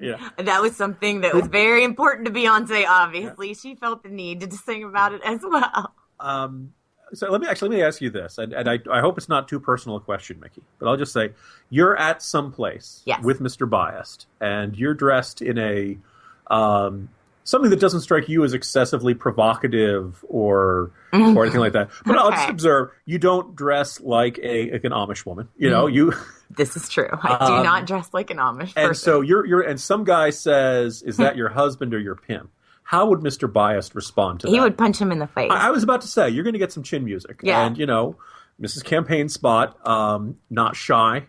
Yeah. That was something that was very important to Beyonce, obviously. Yeah. She felt the need to sing about it as well. So let me ask you this, and I hope it's not too personal a question, Mickey, but I'll just say, you're at some place with Mr. Biased, and you're dressed in a something that doesn't strike you as excessively provocative or anything like that. But I'll just observe, you don't dress like an Amish woman. You know, you. This is true. I do not dress like an Amish person. And so and some guy says, "Is that your husband or your pimp?" How would Mr. Biased respond to that? He would punch him in the face. I was about to say, you're going to get some chin music. Yeah. And, Mrs. Campaign Spot, not shy.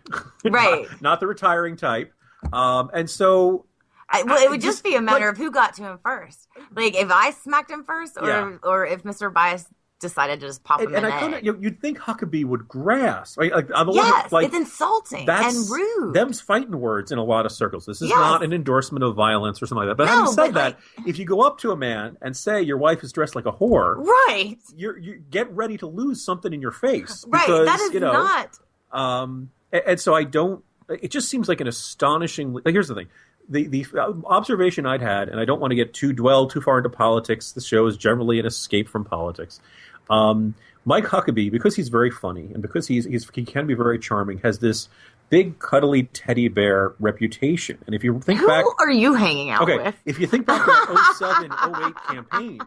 Right. not the retiring type. And so... it would just be a matter of who got to him first. Like, if I smacked him first, or if Mr. Biased decided to just pop him in the head. You'd think Huckabee would grasp. Right? Like, on the yes, one, it's insulting and rude. Them's fighting words in a lot of circles. This is not an endorsement of violence or something like that. But having said that, if you go up to a man and say your wife is dressed like a whore, right, you get ready to lose something in your face. Right, because, that is not. And so I don't. It just seems like an astonishing. Like, here's the thing. The observation I'd had, and I don't want to dwell too far into politics. The show is generally an escape from politics. Mike Huckabee, because he's very funny and because he can be very charming, has this big cuddly teddy bear reputation. And if you think back, who are you hanging out with? If you think back to the 07, 08 campaign,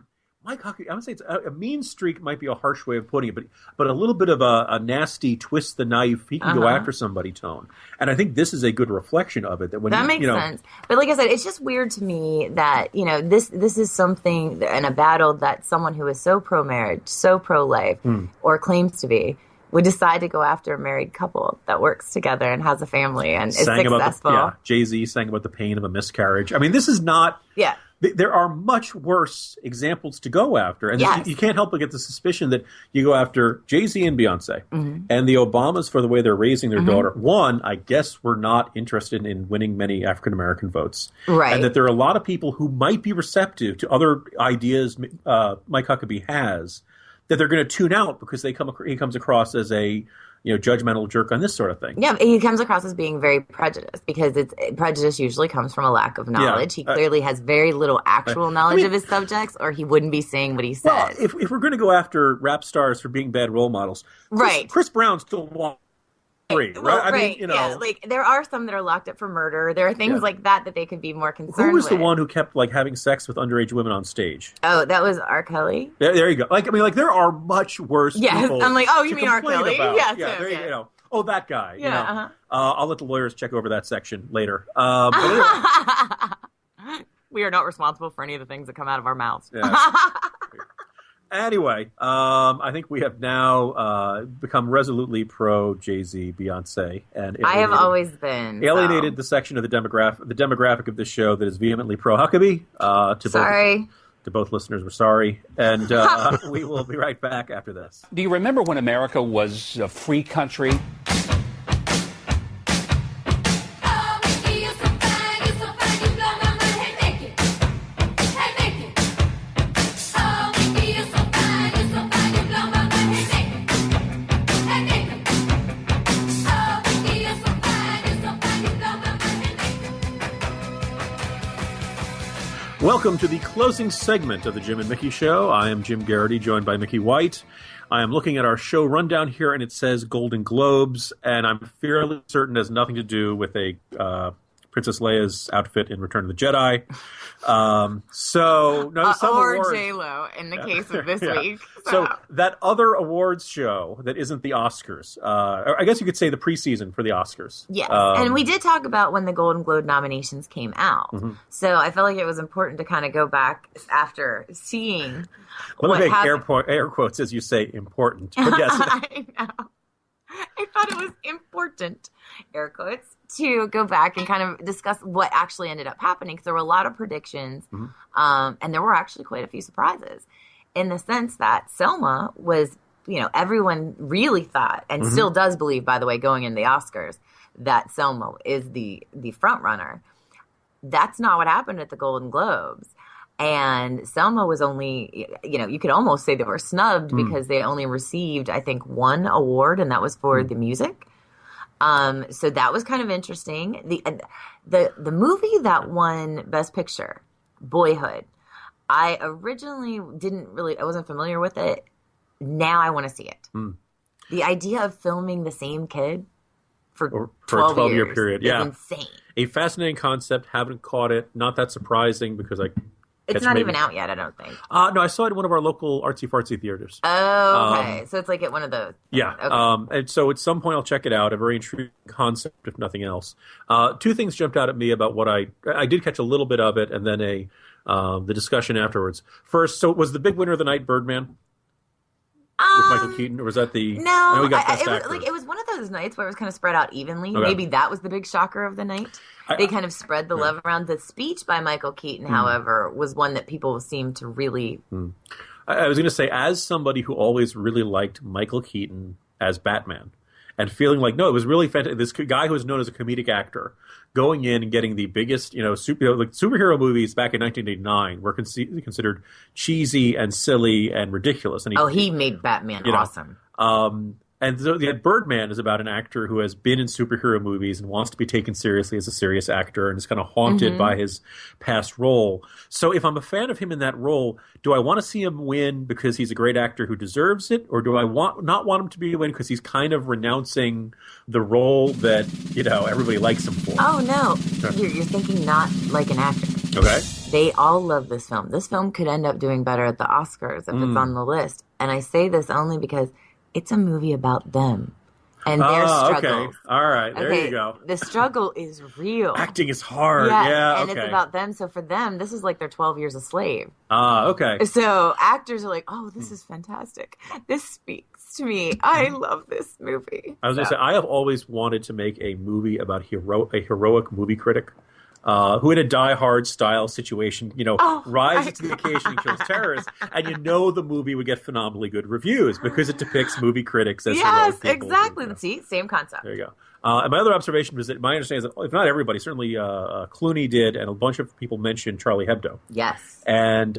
Mike Huckabee, I would say it's a mean streak might be a harsh way of putting it, but a little bit of a nasty twist the knife, he can go after somebody tone. And I think this is a good reflection of it. That makes sense. But like I said, it's just weird to me that, this is something in a battle that someone who is so pro-marriage, so pro-life, or claims to be, would decide to go after a married couple that works together and has a family and is successful. Jay-Z sang about the pain of a miscarriage. I mean, this is not... Yeah. There are much worse examples to go after. And you can't help but get the suspicion that you go after Jay-Z and Beyonce and the Obamas for the way they're raising their daughter. One, I guess we're not interested in winning many African-American votes. Right. And that there are a lot of people who might be receptive to other ideas Mike Huckabee has that they're going to tune out because he comes across as a judgmental jerk on this sort of thing. Yeah, he comes across as being very prejudiced because prejudice usually comes from a lack of knowledge. He clearly has very little actual knowledge of his subjects, or he wouldn't be saying what he says. Well, if we're going to go after rap stars for being bad role models, Chris Brown still won. Right. I mean, like there are some that are locked up for murder. There are things like that they could be more concerned with. Who was the one who kept having sex with underage women on stage? Oh, that was R. Kelly. There you go. There are much worse people. I'm like, oh, you mean R. Kelly? About. Yes. Oh, that guy. Yeah. I'll let the lawyers check over that section later. We are not responsible for any of the things that come out of our mouths. Yeah. Anyway, I think we have now become resolutely pro Jay-Z, Beyonce, and I have always been alienated the section of the demographic of this show that is vehemently pro Huckabee. To both listeners, we're sorry, and we will be right back after this. Do you remember when America was a free country? Welcome to the closing segment of the Jim and Mickey Show. I am Jim Garrity, joined by Mickey White. I am looking at our show rundown here, and it says Golden Globes, and I'm fairly certain it has nothing to do with a Princess Leia's outfit in Return of the Jedi. Some or awards. J-Lo in the case of this week. So that other awards show that isn't the Oscars, or I guess you could say the preseason for the Oscars. Yes, and we did talk about when the Golden Globe nominations came out. Mm-hmm. So I felt like it was important to kind of go back after seeing Let me make air quotes as you say important. But yes. I know. I thought it was important, air quotes, to go back and kind of discuss what actually ended up happening. Because there were a lot of predictions, and there were actually quite a few surprises. In the sense that Selma was, everyone really thought, and still does believe, by the way, going into the Oscars, that Selma is the front runner. That's not what happened at the Golden Globes. And Selma was only, you could almost say they were snubbed because they only received, I think, one award, and that was for the music. So that was kind of interesting. The movie that won Best Picture, Boyhood, I originally I wasn't familiar with it. Now I want to see it. The idea of filming the same kid for a 12-year period is insane. A fascinating concept. Haven't caught it. Not that surprising because it's not even out yet, I don't think. No, I saw it in one of our local artsy-fartsy theaters. Oh, okay. So it's like at one of those. Yeah. Okay. And so at some point I'll check it out. A very intriguing concept, if nothing else. Two things jumped out at me about what I did catch a little bit of it, and then the discussion afterwards. First, so was the big winner of the night Birdman? With Michael Keaton, or was that the? No, I know we got Best Actor. It was one of those nights where it was kind of spread out evenly. Okay. Maybe that was the big shocker of the night. They kind of spread the love around. The speech by Michael Keaton, however, was one that people seemed to really. I was going to say, as somebody who always really liked Michael Keaton as Batman, and feeling like, no, it was really fantastic. This guy who was known as a comedic actor, going in and getting the biggest, superhero movies back in 1989 were considered cheesy and silly and ridiculous. And he made Batman awesome. And so Birdman is about an actor who has been in superhero movies and wants to be taken seriously as a serious actor and is kind of haunted by his past role. So if I'm a fan of him in that role, do I want to see him win because he's a great actor who deserves it? Or do I not want him to be a win because he's kind of renouncing the role that, everybody likes him for? Oh, no. You're thinking not like an actor. Okay. They all love this film. This film could end up doing better at the Oscars if it's on the list. And I say this only because it's a movie about them and their struggles. Okay. All right. There you go. The struggle is real. Acting is hard. Yes, yeah. And it's about them. So for them, this is like their 12 years a slave. Okay. So actors are like, oh, this is fantastic. This speaks to me. I love this movie. I was going to say, I have always wanted to make a movie about a heroic movie critic. Who in a Die Hard style situation, rises to the occasion and kills terrorists, and the movie would get phenomenally good reviews because it depicts movie critics as heroic people. Exactly. See, same concept. There you go. And my other observation was that my understanding is that, if not everybody, certainly Clooney did, and a bunch of people mentioned Charlie Hebdo. Yes. And,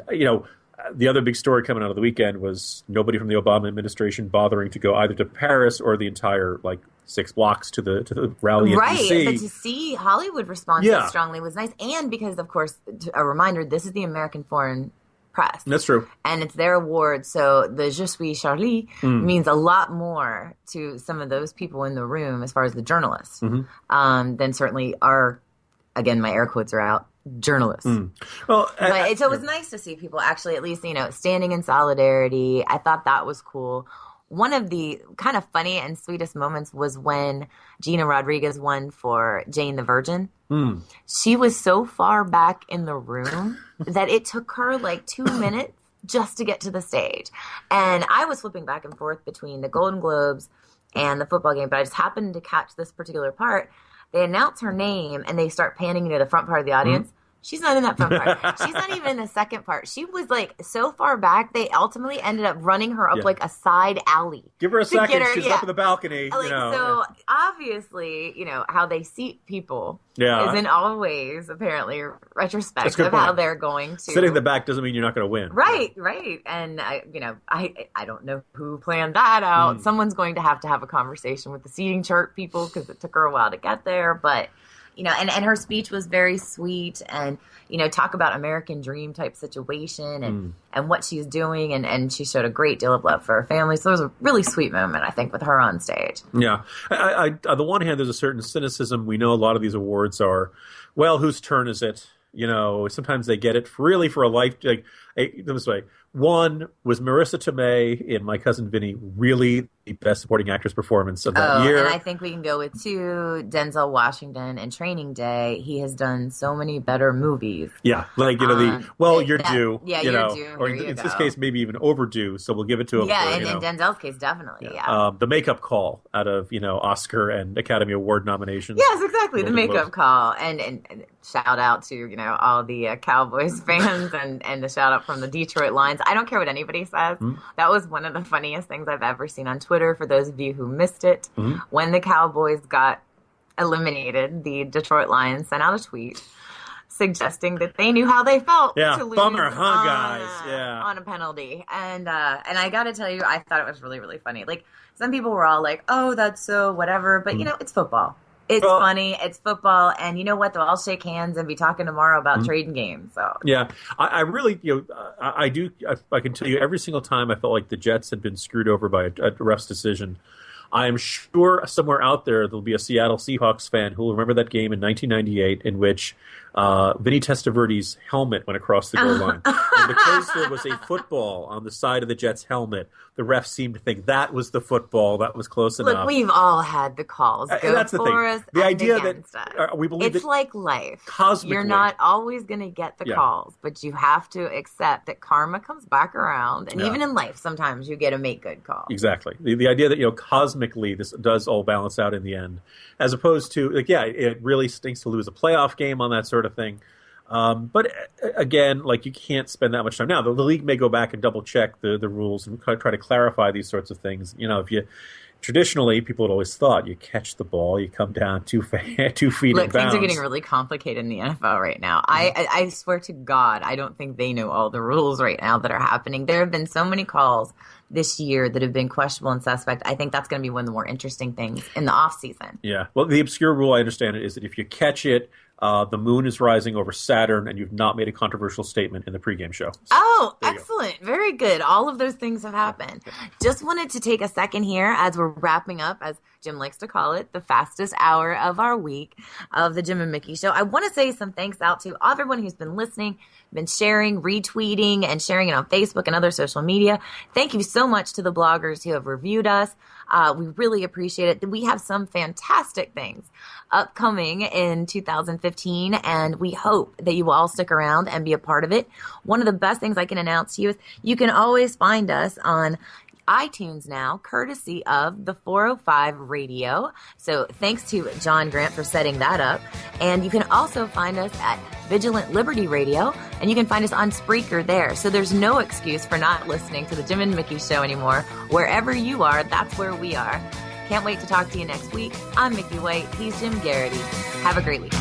the other big story coming out of the weekend was nobody from the Obama administration bothering to go either to Paris or the entire 6 blocks to the rally in D.C. But to see Hollywood respond so strongly was nice, and because, of course, a reminder: this is the American Foreign Press. That's true, and it's their award. So the Je suis Charlie means a lot more to some of those people in the room, as far as the journalists, than certainly our. Again, my air quotes are out. Journalists. Well, so it was nice to see people actually at least, standing in solidarity. I thought that was cool. One of the kind of funny and sweetest moments was when Gina Rodriguez won for Jane the Virgin. She was so far back in the room that it took her 2 minutes just to get to the stage. And I was flipping back and forth between the Golden Globes and the football game, but I just happened to catch this particular part. They announce her name, and they start panning to the front part of the audience. She's not in that front part. She's not even in the second part. She was so far back, they ultimately ended up running her up a side alley. Give her a second. She's up in the balcony. So obviously, how they seat people isn't always apparently retrospective of how they're going to. Sitting in the back doesn't mean you're not going to win. Right. And I don't know who planned that out. Someone's going to have a conversation with the seating chart people because it took her a while to get there, but. And her speech was very sweet and, talk about American dream type situation and what she's doing. And she showed a great deal of love for her family. So it was a really sweet moment, I think, with her on stage. Yeah. On the one hand, there's a certain cynicism. We know a lot of these awards are, well, whose turn is it? Sometimes they get it really for a life. This way. One was Marissa Tomei in My Cousin Vinny, really the best supporting actress performance of that year. And I think we can go with 2, Denzel Washington in Training Day. He has done so many better movies. Yeah, you're due. Yeah, you're due. Or in this case, maybe even overdue. So we'll give it to him. Yeah, in Denzel's case, definitely. Yeah. The Makeup Call out of Oscar and Academy Award nominations. Yes, exactly. The Makeup Call, and shout out to all the Cowboys fans and the shout out from the Detroit Lions. I don't care what anybody says. That was one of the funniest things I've ever seen on Twitter. For those of you who missed it, when the Cowboys got eliminated, the Detroit Lions sent out a tweet suggesting that they knew how they felt to lose bummer, guys? On a penalty. And I got to tell you, I thought it was really, really funny. Some people were all like, oh, that's so whatever. But, it's football. It's funny. It's football. And you know what? They'll all shake hands and be talking tomorrow about trading games. So yeah, I really, I can tell you every single time I felt like the Jets had been screwed over by a ref's decision. I am sure somewhere out there'll be a Seattle Seahawks fan who will remember that game in 1998 in which Vinny Testaverde's helmet went across the goal line. And because there was a football on the side of the Jets' helmet, the ref seemed to think that was the football. That was close enough. Look, we've all had the calls go that's the for thing. us. The idea that we believe it's that like life. Cosmically, you're not always going to get the calls, but you have to accept that karma comes back around. And even in life, sometimes you get to make good calls. Exactly. The idea that cosmically this does all balance out in the end, as opposed to it really stinks to lose a playoff game on that sort of thing. But again, you can't spend that much time. Now, the league may go back and double check the rules and try to clarify these sorts of things. Traditionally, people had always thought you catch the ball, you come down 2 feet in bounds. Things are getting really complicated in the NFL right now. I swear to God, I don't think they know all the rules right now that are happening. There have been so many calls this year that have been questionable and suspect. I think that's going to be one of the more interesting things in the offseason. Yeah. Well, the obscure rule, I understand it, is that if you catch it, the moon is rising over Saturn, and you've not made a controversial statement in the pregame show. So, excellent. Very good. All of those things have happened. Just wanted to take a second here as we're wrapping up, as Jim likes to call it, the fastest hour of our week of the Jim and Mickey Show. I want to say some thanks out to everyone who's been listening, been sharing, retweeting, and sharing it on Facebook and other social media. Thank you so much to the bloggers who have reviewed us. We really appreciate it. We have some fantastic things upcoming in 2015, and we hope that you will all stick around and be a part of it. One of the best things I can announce to you is you can always find us on iTunes now, courtesy of the 405 Radio. So thanks to John Grant for setting that up. And you can also find us at Vigilant Liberty Radio, and you can find us on Spreaker there. So there's no excuse for not listening to the Jim and Mickey Show anymore. Wherever you are, that's where we are. Can't wait to talk to you next week. I'm Mickey White. He's Jim Garrity. Have a great week.